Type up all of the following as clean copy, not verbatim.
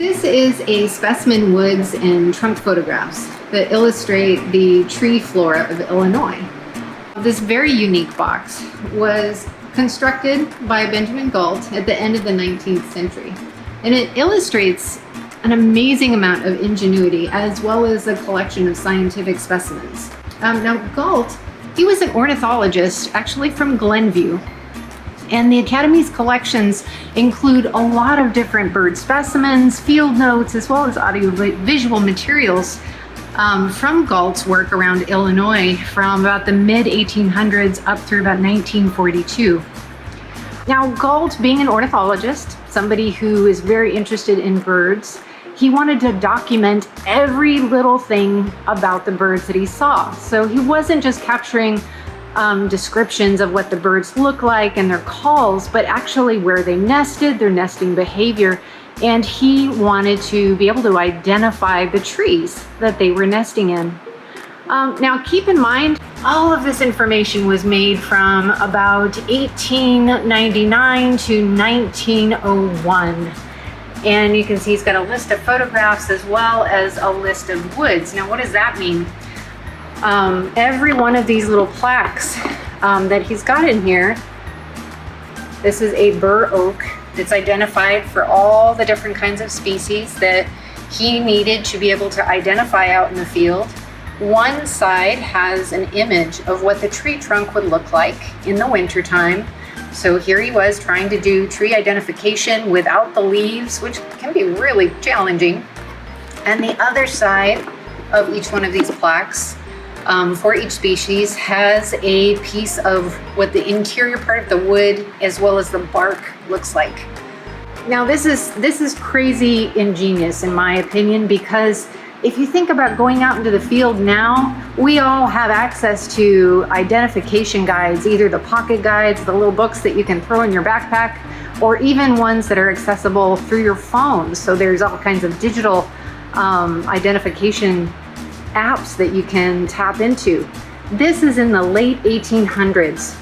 This is a specimen woods and trunk photographs that illustrate the tree flora of Illinois. This very unique box was constructed by Benjamin Galt at the end of the 19th century. And it illustrates an amazing amount of ingenuity as well as a collection of scientific specimens. Now Galt, he was an ornithologist actually from Glenview. And the Academy's collections include a lot of different bird specimens, field notes, as well as audio-visual materials from Galt's work around Illinois from about the mid-1800s up through about 1942. Now, Galt, being an ornithologist, somebody who is very interested in birds, he wanted to document every little thing about the birds that he saw. So he wasn't just capturing descriptions of what the birds look like and their calls, but actually where they nested, their nesting behavior, and he wanted to be able to identify the trees that they were nesting in. Now keep in mind, all of this information was made from about 1899 to 1901. And you can see he's got a list of photographs as well as a list of woods. Now what does that mean? Every one of these little plaques that he's got in here, this is a bur oak. It's identified for all the different kinds of species that he needed to be able to identify out in the field. One side has an image of what the tree trunk would look like in the wintertime. So here he was trying to do tree identification without the leaves, which can be really challenging. And the other side of each one of these plaques for each species has a piece of what the interior part of the wood as well as the bark looks like. Now this is crazy ingenious in my opinion, because if you think about going out into the field now, we all have access to identification guides, either the pocket guides, the little books that you can throw in your backpack, or even ones that are accessible through your phone. So there's all kinds of digital identification apps that you can tap into. This is in the late 1800s.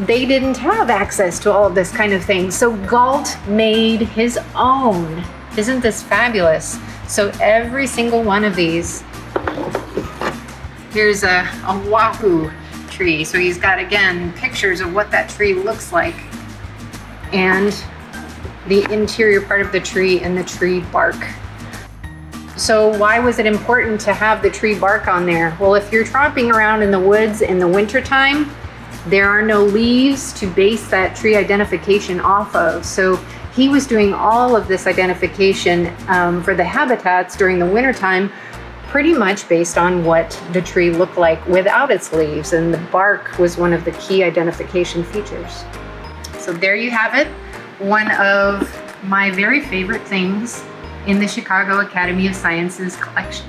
They didn't have access to all of this kind of thing. So Galt made his own. Isn't this fabulous? So every single one of these, here's a wahoo tree. So he's got, again, pictures of what that tree looks like and the interior part of the tree and the tree bark. So why was it important to have the tree bark on there? Well, if you're tromping around in the woods in the wintertime, there are no leaves to base that tree identification off of. So he was doing all of this identification for the habitats during the wintertime, pretty much based on what the tree looked like without its leaves, and the bark was one of the key identification features. So there you have it, one of my very favorite things in the Chicago Academy of Sciences collection.